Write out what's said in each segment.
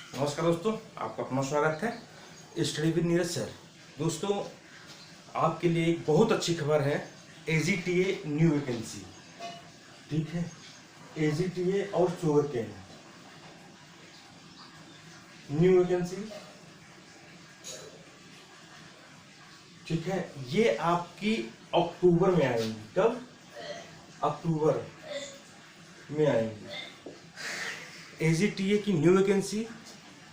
नमस्कार दोस्तों, आपका अपना स्वागत है स्टडी विद नीरज सर। दोस्तों, आपके लिए एक बहुत अच्छी खबर है। एजीटीए न्यू वैकेंसी, ठीक है। एजीटीए और शुगर केन न्यू वैकेंसी, ठीक है। ये आपकी अक्टूबर में आएंगी। कब? अक्टूबर में आएंगी। एजीटीए की न्यू वैकेंसी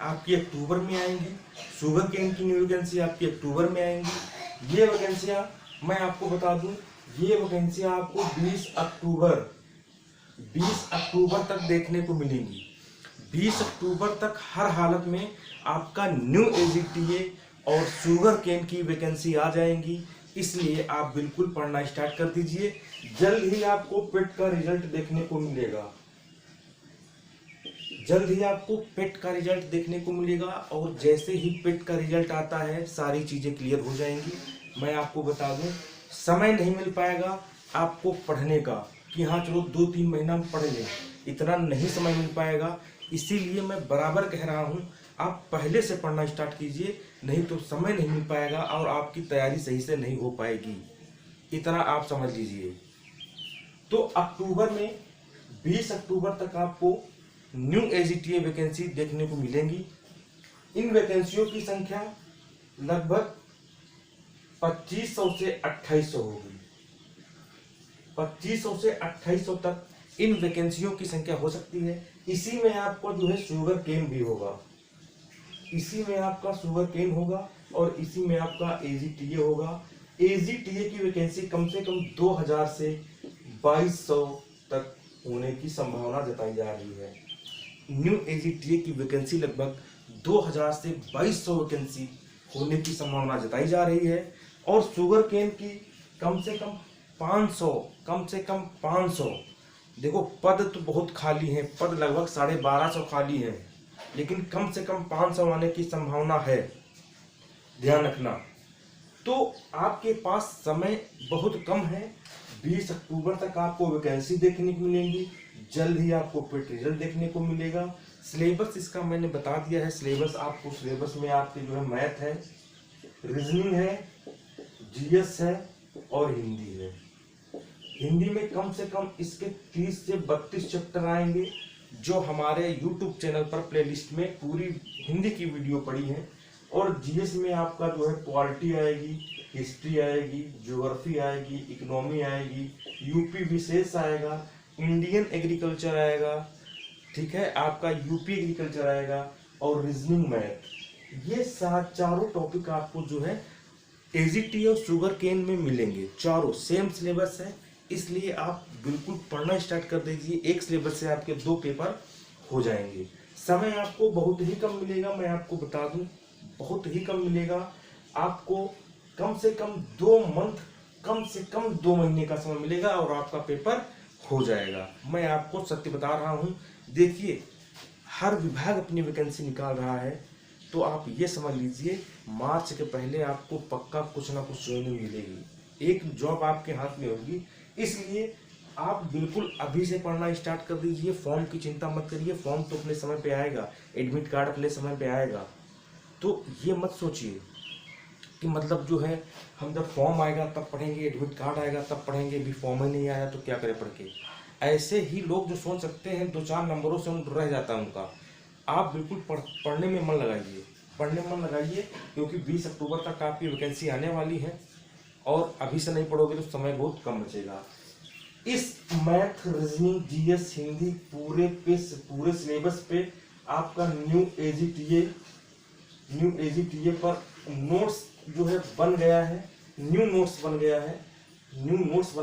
आपकी अक्टूबर में आएंगी। शुगर केन की न्यू वैकेंसी आपकी अक्टूबर में आएंगी। ये वैकेंसियां मैं आपको बता दूं, ये वैकेंसियां आपको 20 अक्टूबर तक देखने को मिलेंगी। 20 अक्टूबर तक हर हालत में आपका न्यू एजीटीए और शुगर केन की वैकेंसी आ जाएंगी। इसलिए आप बिल्कुल पढ़ना स्टार्ट कर दीजिए। जल्द ही आपको पेट का रिजल्ट देखने को मिलेगा। जल्द ही आपको पेट का रिजल्ट देखने को मिलेगा और जैसे ही पेट का रिजल्ट आता है सारी चीजें क्लियर हो जाएंगी। मैं आपको बता दूं, समय नहीं मिल पाएगा आपको पढ़ने का कि हाँ चलो 2-3 महीना में पढ़ लें, इतना नहीं समय मिल पाएगा। इसीलिए मैं बराबर कह रहा हूँ, आप पहले से पढ़ना स्टार्ट कीजिए, नहीं तो समय नहीं मिल पाएगा और आपकी तैयारी सही से नहीं हो पाएगी। इतना आप समझ लीजिए। तो अक्टूबर में 20 अक्टूबर तक आपको न्यू एजीटीए वैकेंसी देखने को मिलेंगी। इन वैकेंसियों की संख्या लगभग 2500 से 2800 होगी। 2500 से 2800 तक इन वैकेंसियों की संख्या हो सकती है। इसी में आपको जो है शुगर केन भी होगा, इसी में आपका शुगर केन होगा और इसी में आपका एजीटीए होगा। एजीटीए की वैकेंसी कम से कम 2000 से 2200 तक होने की संभावना जताई जा रही है। न्यू एजीटीए की वैकेंसी लगभग 2000 से 2200 वैकेंसी होने की संभावना जताई जा रही है और शुगर केन की कम से कम 500। देखो, पद तो बहुत खाली हैं, पद लगभग 1250 खाली हैं, लेकिन कम से कम 500 आने की संभावना है, ध्यान रखना। तो आपके पास समय बहुत कम है। 20 अक्टूबर तक आपको वैकेंसी देखने को मिलेंगी। जल्द ही आपको पेट रिजल्ट देखने को मिलेगा। सिलेबस इसका मैंने बता दिया है। सिलेबस में आपके जो है मैथ है, रीजनिंग है, जीएस है और हिंदी है। हिंदी में कम से कम इसके 30 से 32 चैप्टर आएंगे, जो हमारे यूट्यूब चैनल पर प्लेलिस्ट में पूरी हिंदी की वीडियो पड़ी है। और जीएस में आपका जो है पॉलिटी आएगी, हिस्ट्री आएगी, ज्योग्राफी आएगी, इकोनॉमी आएगी, यूपी विशेष आएगा, इंडियन एग्रीकल्चर आएगा, ठीक है, आपका यूपी एग्रीकल्चर आएगा और रीजनिंग मैथ। ये चारों टॉपिक आपको जो है एजीटी और शुगर केन में मिलेंगे। चारों सेम सिलेबस है, इसलिए आप बिल्कुल पढ़ना स्टार्ट कर दीजिए। एक सिलेबस से आपके 2 पेपर हो जाएंगे। समय आपको बहुत ही कम मिलेगा, मैं आपको बता दूं, बहुत ही कम मिलेगा आपको। कम से कम 2 मंथ, कम से कम 2 महीने का समय मिलेगा और आपका पेपर हो जाएगा। मैं आपको सत्य बता रहा हूं। देखिए, हर विभाग अपनी वैकेंसी निकाल रहा है, तो आप ये समझ लीजिए मार्च के पहले आपको पक्का कुछ ना कुछ ज्वाइनिंग मिलेगी, एक जॉब आपके हाथ में होगी। इसलिए आप बिल्कुल अभी से पढ़ना स्टार्ट कर दीजिए। फॉर्म की चिंता मत करिए, फॉर्म तो अपने समय पे आएगा, एडमिट कार्ड अपने समय पे आएगा। तो ये मत सोचिए कि मतलब जो है हम जब फॉर्म आएगा तब पढ़ेंगे, एडमिट कार्ड आएगा तब पढ़ेंगे, भी फॉर्म ही नहीं आया तो क्या करें पढ़ के। ऐसे ही लोग जो सोच सकते हैं 2-4 नंबरों से रह जाता है उनका। आप बिल्कुल पढ़ने में मन लगाइए, पढ़ने में मन लगाइए, क्योंकि 20 अक्टूबर तक आपकी वैकेंसी आने वाली है और अभी से नहीं पढ़ोगे तो समय बहुत कम बचेगा। इस मैथ, रीजनिंग, जीएस, हिंदी पूरे सिलेबस पे आपका न्यू एजीटीए पर नोट्स जो है बन गया है। न्यू नोट्स बन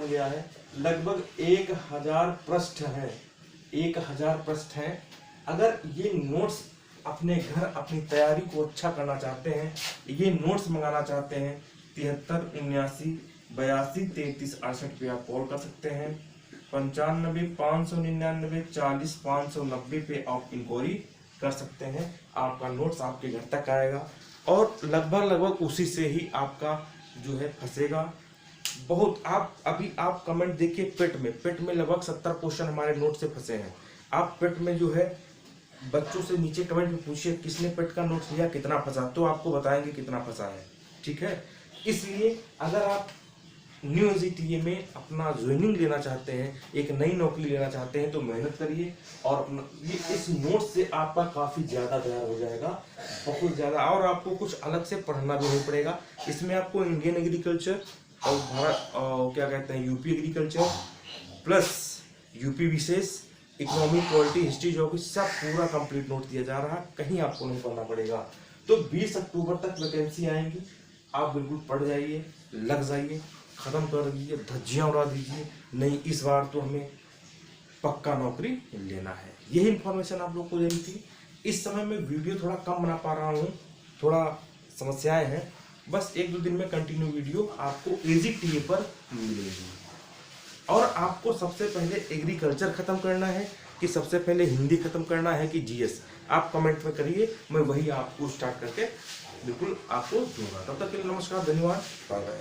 गया है। लगभग 1000 पृष्ठ है, 1000 पृष्ठ हैं। अगर ये नोट्स अपने घर अपनी तैयारी को अच्छा करना चाहते हैं, ये नोट्स मंगाना चाहते हैं, 73 79 82 33 68 पे आप कॉल कर सकते हैं। 95 599 40 590 पे आप इंक्वायरी कर सकते हैं। आपका नोट्स आपके घर तक आएगा और लगभग उसी से ही आपका जो है फंसेगा। बहुत आप कमेंट देखिए, पेट में लगभग 70 क्वेश्चन हमारे नोट से फंसे हैं। आप पेट में जो है बच्चों से नीचे कमेंट में पूछिए किसने पेट का नोट्स लिया, कितना फंसा, तो आपको बताएंगे कितना फंसा है। ठीक है, इसलिए अगर आप न्यू एजीटीए में अपना ज्वाइनिंग लेना चाहते हैं, एक नई नौकरी लेना चाहते हैं, तो मेहनत करिए और अपना ये इस नोट से आपका काफ़ी ज़्यादा तैयार हो जाएगा, बहुत ज़्यादा। और आपको कुछ अलग से पढ़ना भी नहीं पड़ेगा। इसमें आपको इंडियन एग्रीकल्चर और भारत क्या कहते हैं यूपी एग्रीकल्चर प्लस यूपी विशेष, इकोनॉमिक, पॉलिटी, हिस्ट्री, ज्योग्राफी सब पूरा कंप्लीट नोट दिया जा रहा है, कहीं आपको नहीं पढ़ना पड़ेगा। तो 20 अक्टूबर तक वैकेंसी आएंगी, आप बिल्कुल पढ़ जाइए, लग जाइए, ख़त्म कर दीजिए, धज्जियाँ उड़ा दीजिए। नहीं, इस बार तो हमें पक्का नौकरी लेना है। यही इन्फॉर्मेशन आप लोग को देनी थी। इस समय मैं वीडियो थोड़ा कम बना पा रहा हूँ, थोड़ा समस्याएं हैं, बस 1-2 दिन में कंटिन्यू वीडियो आपको एजीटीए पर मिलेगी। और आपको सबसे पहले एग्रीकल्चर खत्म करना है कि सबसे पहले हिंदी खत्म करना है कि जीएस, आप कमेंट में करिए, मैं वही आपको स्टार्ट करके बिल्कुल आपको दूंगा। तब तक के लिए नमस्कार, धन्यवाद, बाय बाय।